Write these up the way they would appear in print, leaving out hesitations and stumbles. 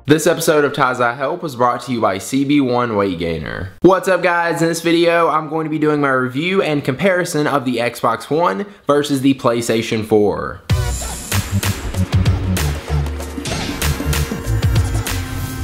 This episode of Ties I Help was brought to you by CB1 Weight Gainer. What's up guys? In this video I'm going to be doing my review and comparison of the Xbox One versus the PlayStation 4.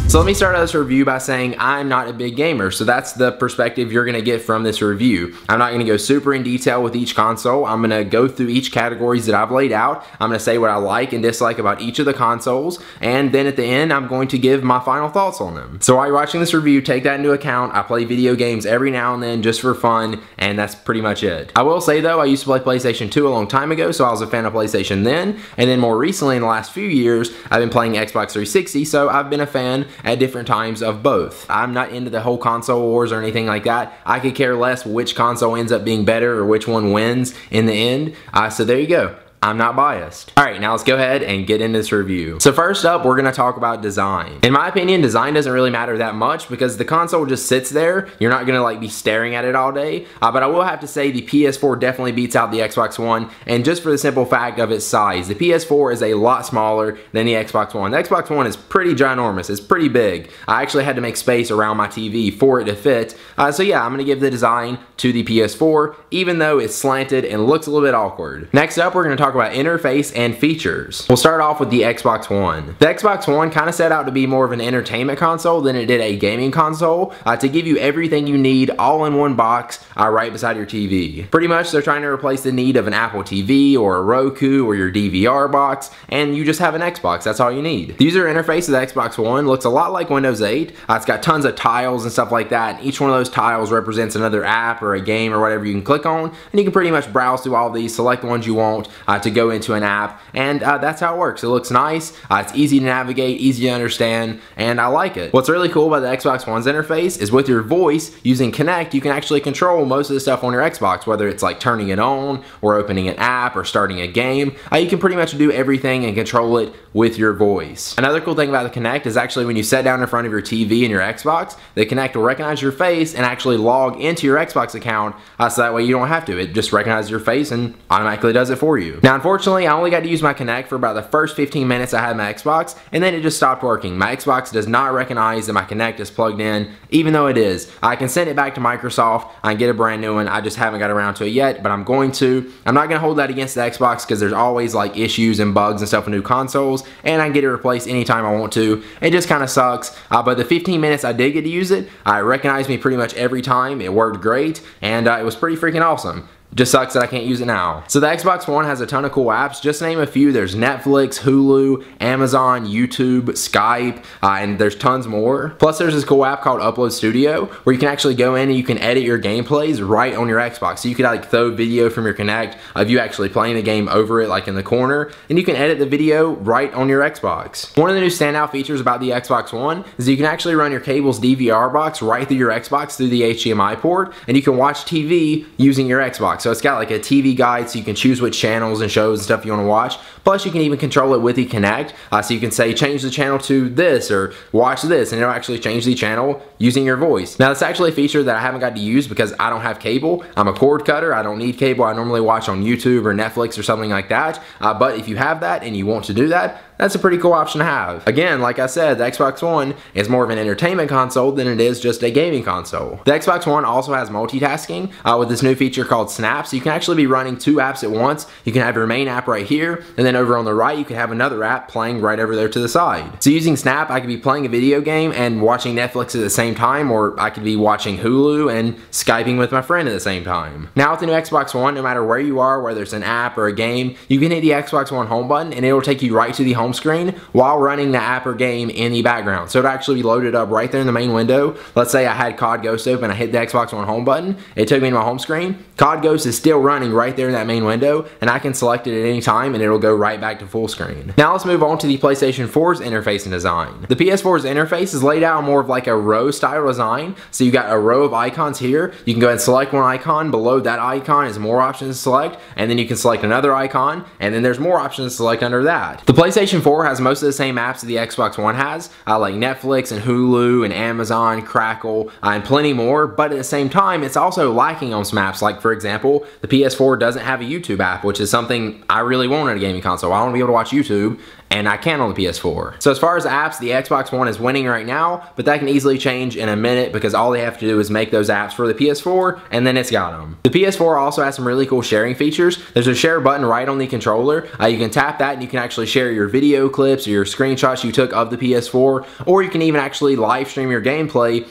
So let me start out this review by saying I'm not a big gamer, so that's the perspective you're gonna get from this review. I'm not gonna go super in detail with each console. I'm gonna go through each categories that I've laid out. I'm gonna say what I like and dislike about each of the consoles, and then at the end I'm going to give my final thoughts on them. So while you're watching this review, take that into account. I play video games every now and then just for fun, and that's pretty much it. I will say though, I used to play PlayStation 2 a long time ago, so I was a fan of PlayStation then, and then more recently in the last few years, I've been playing Xbox 360, so I've been a fan at different times of both. I'm not into the whole console wars or anything like that. I could care less which console ends up being better or which one wins in the end. So there you go. I'm not biased. Alright, now let's go ahead and get into this review. So first up, we're going to talk about design. In my opinion, design doesn't really matter that much because the console just sits there. You're not going to like be staring at it all day. But I will have to say the PS4 definitely beats out the Xbox One, and just for the simple fact of its size. The PS4 is a lot smaller than the Xbox One. The Xbox One is pretty ginormous. It's pretty big. I actually had to make space around my TV for it to fit. So yeah, I'm going to give the design to the PS4, even though it's slanted and looks a little bit awkward. Next up, we're going to talk about interface and features. We'll start off with the Xbox One. The Xbox One kind of set out to be more of an entertainment console than it did a gaming console, to give you everything you need all in one box right beside your TV. Pretty much they're trying to replace the need of an Apple TV or a Roku or your DVR box, and you just have an Xbox. That's all you need. The user interface of the Xbox One looks a lot like Windows 8. It's got tons of tiles and stuff like that, and each one of those tiles represents another app or a game or whatever you can click on, and you can pretty much browse through all of these, select the ones you want to go into an app, and that's how it works. It looks nice, it's easy to navigate, easy to understand, and I like it. What's really cool about the Xbox One's interface is with your voice, using Kinect, you can actually control most of the stuff on your Xbox, whether it's like turning it on, or opening an app, or starting a game. You can pretty much do everything and control it with your voice. Another cool thing about the Kinect is actually when you sit down in front of your TV and your Xbox, the Kinect will recognize your face and actually log into your Xbox account, so that way you don't have to. It just recognizes your face and automatically does it for you. Now unfortunately, I only got to use my Kinect for about the first 15 minutes I had my Xbox, and then it just stopped working. My Xbox does not recognize that my Kinect is plugged in, even though it is. I can send it back to Microsoft and get a brand new one. I just haven't got around to it yet, but I'm going to. I'm not going to hold that against the Xbox because there's always like issues and bugs and stuff with new consoles, and I can get it replaced anytime I want to. It just kind of sucks, but the 15 minutes I did get to use it, it recognized me pretty much every time. It worked great, and it was pretty freaking awesome. Just sucks that I can't use it now. So the Xbox One has a ton of cool apps. Just to name a few, there's Netflix, Hulu, Amazon, YouTube, Skype, and there's tons more. Plus there's this cool app called Upload Studio where you can actually go in and you can edit your gameplays right on your Xbox. So you could like throw video from your Kinect of you actually playing the game over it like in the corner, and you can edit the video right on your Xbox. One of the new standout features about the Xbox One is you can actually run your cable's DVR box right through your Xbox through the HDMI port, and you can watch TV using your Xbox. So it's got like a TV guide so you can choose which channels and shows and stuff you want to watch. Plus you can even control it with the Kinect, so you can say change the channel to this or watch this, and it'll actually change the channel using your voice. Now that's actually a feature that I haven't got to use because I don't have cable. I'm a cord cutter. I don't need cable. I normally watch on YouTube or Netflix or something like that. But if you have that and you want to do that, that's a pretty cool option to have. Again, like I said, the Xbox One is more of an entertainment console than it is just a gaming console. The Xbox One also has multitasking with this new feature called Snap, so you can actually be running two apps at once. You can have your main app right here, and then over on the right, you can have another app playing right over there to the side. So using Snap, I could be playing a video game and watching Netflix at the same time, or I could be watching Hulu and Skyping with my friend at the same time. Now with the new Xbox One, no matter where you are, whether it's an app or a game, you can hit the Xbox One home button and it'll take you right to the home screen while running the app or game in the background. So it'll actually be loaded up right there in the main window. Let's say I had COD Ghost open, I hit the Xbox One home button, it took me to my home screen. COD Ghost is still running right there in that main window, and I can select it at any time and it'll go right back to full screen. Now let's move on to the PlayStation 4's interface and design. The PS4's interface is laid out more of like a row style design. So you got a row of icons here. You can go ahead and select one icon. Below that icon is more options to select, and then you can select another icon, and then there's more options to select under that. The PlayStation 4 has most of the same apps that the Xbox One has, like Netflix and Hulu and Amazon, Crackle, and plenty more, but at the same time, it's also lacking on some apps, like for example, example, the PS4 doesn't have a YouTube app, which is something I really want on a gaming console. I want to be able to watch YouTube, and I can on the PS4. So as far as apps, the Xbox One is winning right now, but that can easily change in a minute because all they have to do is make those apps for the PS4, and then it's got them. The PS4 also has some really cool sharing features. There's a share button right on the controller. You can tap that and you can actually share your video clips or your screenshots you took of the PS4, or you can even actually live stream your gameplay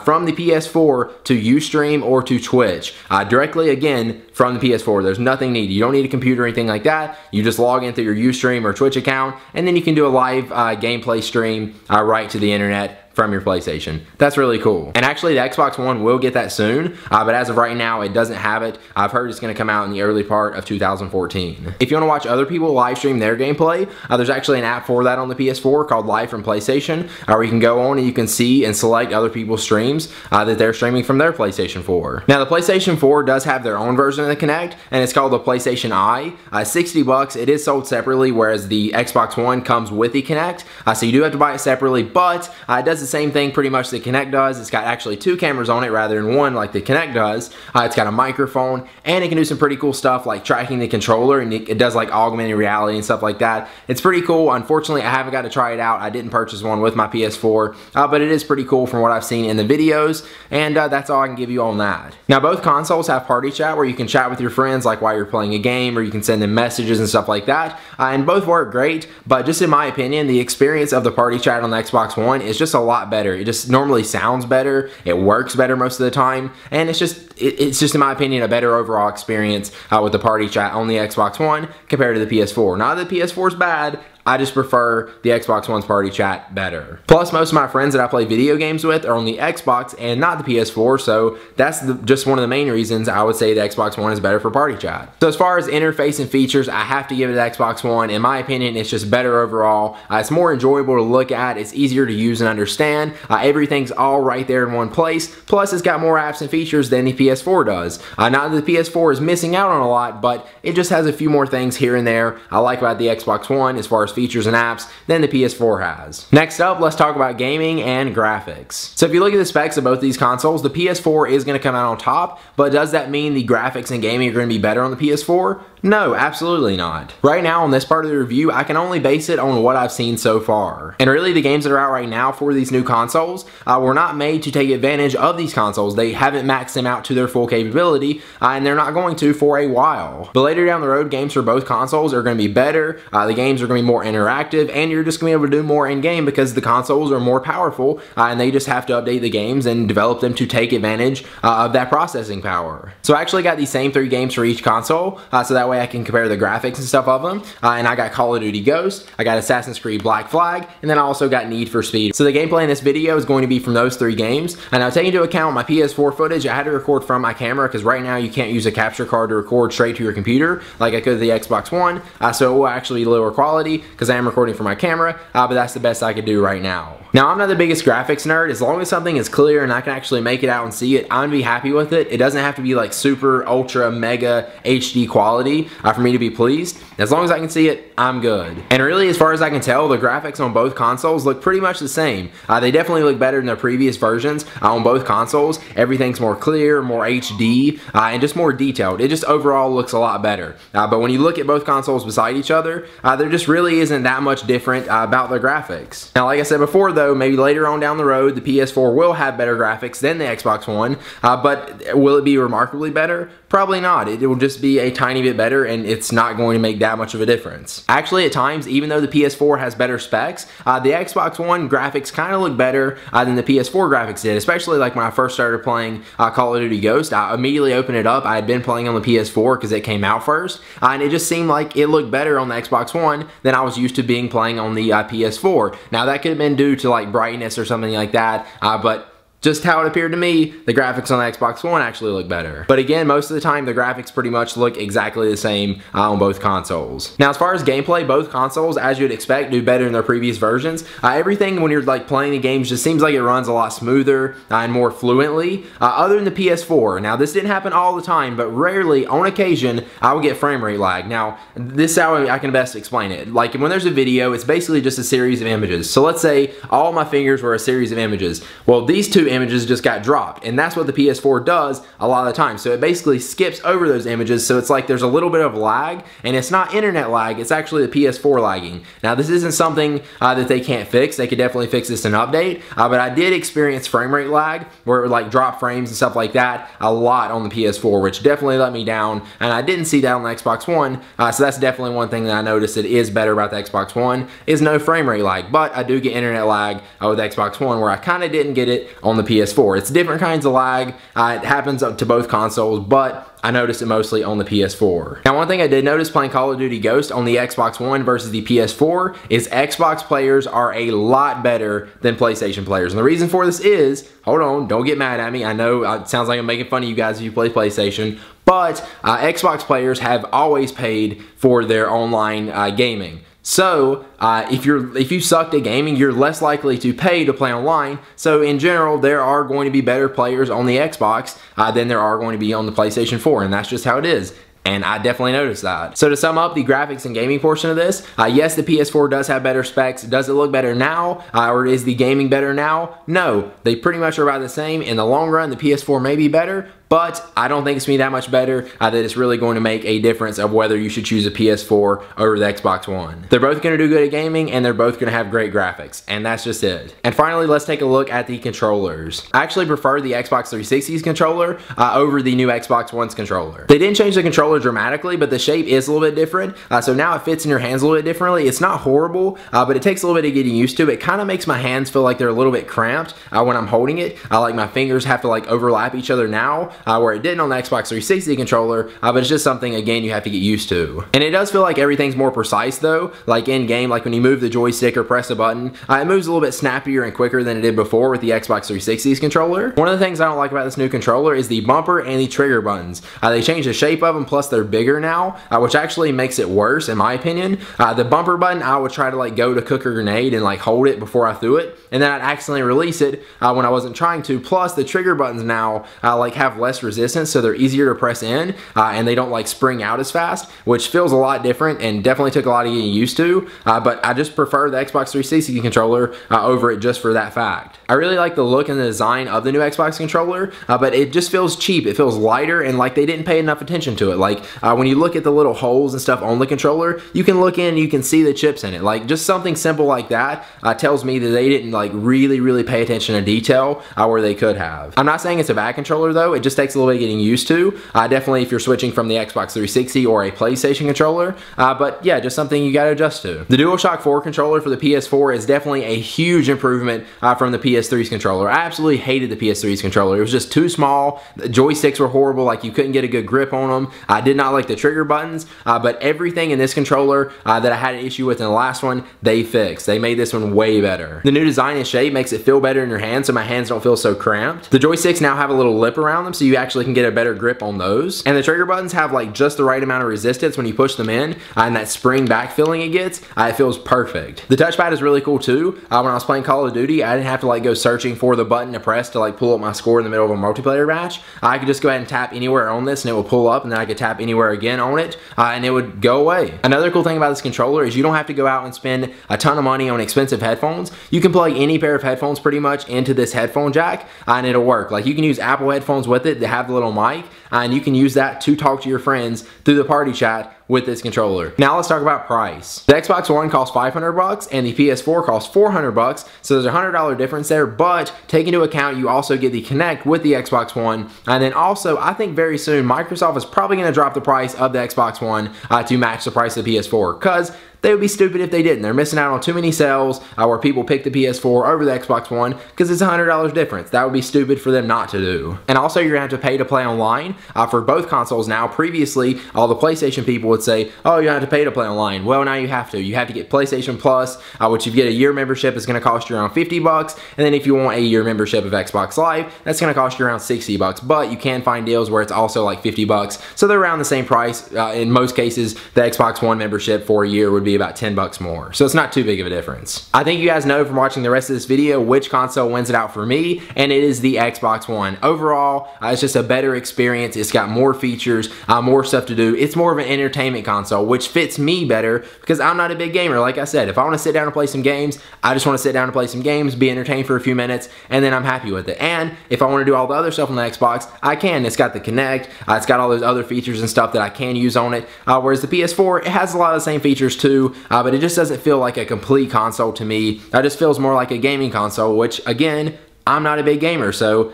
from the PS4 to Ustream or to Twitch. Directly, again, from the PS4. There's nothing needed. You don't need a computer or anything like that. You just log in through your Ustream or Twitch account, and then you can do a live gameplay stream right to the internet from your PlayStation. That's really cool. And actually the Xbox One will get that soon, but as of right now it doesn't have it. I've heard it's going to come out in the early part of 2014. If you want to watch other people live stream their gameplay, there's actually an app for that on the PS4 called Live from PlayStation, where you can go on and you can see and select other people's streams that they're streaming from their PlayStation 4. Now the PlayStation 4 does have their own version of the Kinect, and it's called the PlayStation Eye. 60 bucks. It is sold separately, whereas the Xbox One comes with the Kinect, so you do have to buy it separately, but it does the same thing pretty much the Kinect does. It's got actually 2 cameras on it rather than 1 like the Kinect does. It's got a microphone, and it can do some pretty cool stuff like tracking the controller, and it does like augmented reality and stuff like that. It's pretty cool. Unfortunately, I haven't got to try it out. I didn't purchase one with my PS4, but it is pretty cool from what I've seen in the videos, and that's all I can give you on that. Now both consoles have party chat where you can chat with your friends like while you're playing a game, or you can send them messages and stuff like that, and both work great, but just in my opinion, the experience of the party chat on the Xbox One is just a lot better. It just normally sounds better, it works better most of the time, and it's just in my opinion a better overall experience with the party chat on the Xbox One compared to the PS4. Not that the PS4 is bad, I just prefer the Xbox One's party chat better. Plus, most of my friends that I play video games with are on the Xbox and not the PS4, so that's just one of the main reasons I would say the Xbox One is better for party chat. So as far as interface and features, I have to give it the Xbox One. In my opinion, it's just better overall. It's more enjoyable to look at, it's easier to use and understand. Everything's all right there in one place. Plus, it's got more apps and features than the PS4 does. Not that the PS4 is missing out on a lot, but it just has a few more things here and there I like about the Xbox One as far as features and apps than the PS4 has. Next up, let's talk about gaming and graphics. So if you look at the specs of both these consoles, the PS4 is going to come out on top, but does that mean the graphics and gaming are going to be better on the PS4? No, absolutely not. Right now on this part of the review, I can only base it on what I've seen so far. And really the games that are out right now for these new consoles were not made to take advantage of these consoles. They haven't maxed them out to their full capability, and they're not going to for a while. But later down the road, games for both consoles are going to be better, the games are going to be more interactive, and you're just going to be able to do more in-game because the consoles are more powerful, and they just have to update the games and develop them to take advantage of that processing power. So I actually got these same 3 games for each console, so that way I can compare the graphics and stuff of them. And I got Call of Duty Ghost, I got Assassin's Creed Black Flag, and then I also got Need for Speed. So the gameplay in this video is going to be from those 3 games. And now taking into account my PS4 footage, I had to record from my camera because right now you can't use a capture card to record straight to your computer like I could with the Xbox One. So it will actually be lower quality because I am recording from my camera, but that's the best I could do right now. Now, I'm not the biggest graphics nerd. As long as something is clear and I can actually make it out and see it, I'm gonna be happy with it. It doesn't have to be like super, ultra, mega HD quality for me to be pleased. As long as I can see it, I'm good. And really, as far as I can tell, the graphics on both consoles look pretty much the same. They definitely look better than their previous versions on both consoles. Everything's more clear, more HD, and just more detailed. It just overall looks a lot better. But when you look at both consoles beside each other, there just really isn't that much different about their graphics. Now, like I said before though, maybe later on down the road, the PS4 will have better graphics than the Xbox One, but will it be remarkably better? Probably not. It will just be a tiny bit better, and it's not going to make that much of a difference. Actually, at times, even though the PS4 has better specs, the Xbox One graphics kind of look better than the PS4 graphics did, especially like when I first started playing Call of Duty Ghost. I immediately opened it up. I had been playing on the PS4 because it came out first, and it just seemed like it looked better on the Xbox One than I was used to being playing on the PS4. Now, that could have been due to like brightness or something like that, but just how it appeared to me, the graphics on the Xbox One actually look better. But again, most of the time, the graphics pretty much look exactly the same on both consoles. Now, as far as gameplay, both consoles, as you'd expect, do better than their previous versions. Everything when you're like playing the games just seems like it runs a lot smoother and more fluently, other than the PS4. Now, this didn't happen all the time, but rarely, on occasion, I would get frame rate lag. Now, this is how I can best explain it. Like when there's a video, it's basically just a series of images. So let's say all my fingers were a series of images. Well, these 2 images just got dropped. And that's what the PS4 does a lot of the time. So it basically skips over those images, so it's like there's a little bit of lag, and it's not internet lag, it's actually the PS4 lagging. Now this isn't something that they can't fix. They could definitely fix this in an update, but I did experience frame rate lag where it would like drop frames and stuff like that a lot on the PS4, which definitely let me down, and I didn't see that on the Xbox One, so that's definitely one thing that I noticed that is better about the Xbox One is no frame rate lag. But I do get internet lag with the Xbox One where I kind of didn't get it on the PS4. It's different kinds of lag. It happens up to both consoles, but I noticed it mostly on the PS4. Now, one thing I did notice playing Call of Duty Ghost on the Xbox One versus the PS4 is Xbox players are a lot better than PlayStation players. And the reason for this is, hold on, don't get mad at me. I know it sounds like I'm making fun of you guys if you play PlayStation, but Xbox players have always paid for their online gaming. So if you sucked at gaming, you're less likely to pay to play online. So in general, there are going to be better players on the Xbox than there are going to be on the PlayStation 4, and that's just how it is. And I definitely noticed that. So to sum up the graphics and gaming portion of this, yes, the PS4 does have better specs. Does it look better now? Or is the gaming better now? No, they pretty much are about the same. In the long run, the PS4 may be better, but I don't think it's going to be that much better that it's really going to make a difference of whether you should choose a PS4 over the Xbox One. They're both going to do good at gaming, and they're both going to have great graphics, and that's just it. And finally, let's take a look at the controllers. I actually prefer the Xbox 360's controller over the new Xbox One's controller. They didn't change the controller dramatically, but the shape is a little bit different, so now it fits in your hands a little bit differently. It's not horrible, but it takes a little bit of getting used to. It kind of makes my hands feel like they're a little bit cramped when I'm holding it. Like my fingers have to like overlap each other now, where it didn't on the Xbox 360 controller, but it's just something, again, you have to get used to. And it does feel like everything's more precise though, like in game, like when you move the joystick or press a button, it moves a little bit snappier and quicker than it did before with the Xbox 360's controller. One of the things I don't like about this new controller is the bumper and the trigger buttons. They changed the shape of them, plus they're bigger now, which actually makes it worse in my opinion. The bumper button, I would try to like go to cook a grenade and like hold it before I threw it, and then I'd accidentally release it when I wasn't trying to. Plus the trigger buttons now like have less resistance, so they're easier to press in, and they don't like spring out as fast, which feels a lot different and definitely took a lot of getting used to, but I just prefer the Xbox 360 controller over it just for that fact. I really like the look and the design of the new Xbox controller, but it just feels cheap. It feels lighter, and like they didn't pay enough attention to it. Like when you look at the little holes and stuff on the controller, you can look in, you can see the chips in it. Like just something simple like that tells me that they didn't like really pay attention to detail where they could have. I'm not saying it's a bad controller though, it just takes a little bit of getting used to. Definitely if you're switching from the Xbox 360 or a PlayStation controller, but yeah, just something you gotta adjust to. The DualShock 4 controller for the PS4 is definitely a huge improvement from the PS3's controller. I absolutely hated the PS3's controller. It was just too small. The joysticks were horrible, like you couldn't get a good grip on them. I did not like the trigger buttons, but everything in this controller that I had an issue with in the last one, they fixed. They made this one way better. The new design and shape makes it feel better in your hands, so my hands don't feel so cramped. The joysticks now have a little lip around them, so you actually can get a better grip on those. And the trigger buttons have like just the right amount of resistance when you push them in, and that spring back feeling it gets, it feels perfect. The touchpad is really cool too. When I was playing Call of Duty, I didn't have to like go searching for the button to press to like pull up my score in the middle of a multiplayer match. I could just go ahead and tap anywhere on this and it will pull up, and then I could tap anywhere again on it and it would go away. Another cool thing about this controller is you don't have to go out and spend a ton of money on expensive headphones. You can plug any pair of headphones pretty much into this headphone jack and it'll work. Like you can use Apple headphones with it that have the little mic, and you can use that to talk to your friends through the party chat with this controller. Now let's talk about price. The Xbox One costs $500 and the PS4 costs $400, so there's a $100 difference there, but take into account you also get the Kinect with the Xbox One, and then also I think very soon Microsoft is probably going to drop the price of the Xbox One to match the price of the PS4, because they would be stupid if they didn't. They're missing out on too many sales where people pick the PS4 over the Xbox One because it's a $100 difference. That would be stupid for them not to do. And also you're going to have to pay to play online for both consoles now. Previously, all the PlayStation people would say, oh, you have to pay to play online. Well, now you have to. You have to get PlayStation Plus, which if you get a year membership is going to cost you around $50. And then if you want a year membership of Xbox Live, that's going to cost you around $60. But you can find deals where it's also like $50. So they're around the same price. In most cases, the Xbox One membership for a year would be about 10 bucks more. So it's not too big of a difference. I think you guys know from watching the rest of this video which console wins it out for me, and it is the Xbox One. Overall, it's just a better experience. It's got more features, more stuff to do. It's more of an entertainment console, which fits me better because I'm not a big gamer. Like I said, if I want to sit down and play some games, I just want to sit down and play some games, be entertained for a few minutes, and then I'm happy with it. And if I want to do all the other stuff on the Xbox, I can. It's got the Kinect, it's got all those other features and stuff that I can use on it, whereas the PS4, it has a lot of the same features too, but it just doesn't feel like a complete console to me. It just feels more like a gaming console, which again, I'm not a big gamer, so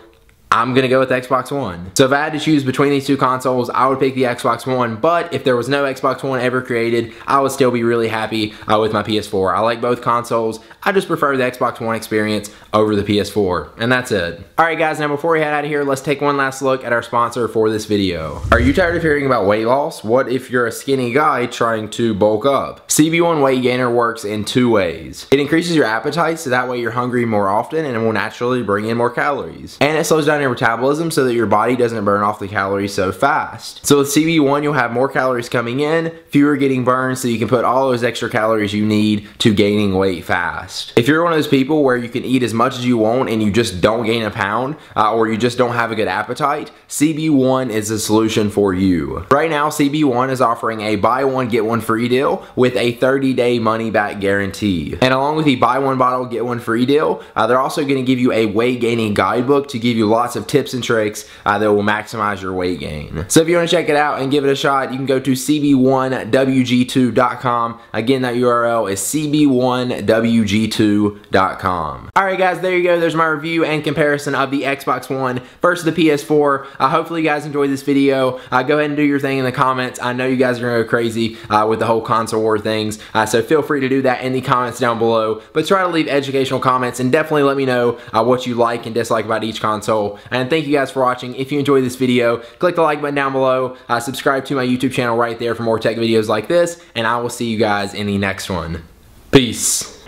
I'm gonna go with the Xbox One. So if I had to choose between these two consoles, I would pick the Xbox One, but if there was no Xbox One ever created, I would still be really happy with my PS4. I like both consoles. I just prefer the Xbox One experience over the PS4, and that's it. All right guys, now before we head out of here, let's take one last look at our sponsor for this video. Are you tired of hearing about weight loss? What if you're a skinny guy trying to bulk up? CB1 Weight Gainer works in two ways. It increases your appetite, so that way you're hungry more often and it will naturally bring in more calories. And it slows down your metabolism so that your body doesn't burn off the calories so fast. So with CB1, you'll have more calories coming in, fewer getting burned, so you can put all those extra calories you need to gaining weight fast. If you're one of those people where you can eat as much as you want and you just don't gain a pound, or you just don't have a good appetite, CB1 is the solution for you. Right now, CB1 is offering a buy one, get one free deal with a 30-day money-back guarantee. And along with the buy one bottle, get one free deal, they're also gonna give you a weight gaining guidebook to give you lots of tips and tricks that will maximize your weight gain. So if you want to check it out and give it a shot, you can go to cb1wg2.com. Again, that URL is cb1wg2.com. Alright guys, there you go. There's my review and comparison of the Xbox One versus the PS4. Hopefully you guys enjoyed this video. Go ahead and do your thing in the comments. I know you guys are going to go crazy with the whole console war things, so feel free to do that in the comments down below. But try to leave educational comments and definitely let me know what you like and dislike about each console. And thank you guys for watching. If you enjoyed this video, click the like button down below, subscribe to my YouTube channel right there for more tech videos like this, and I will see you guys in the next one. Peace.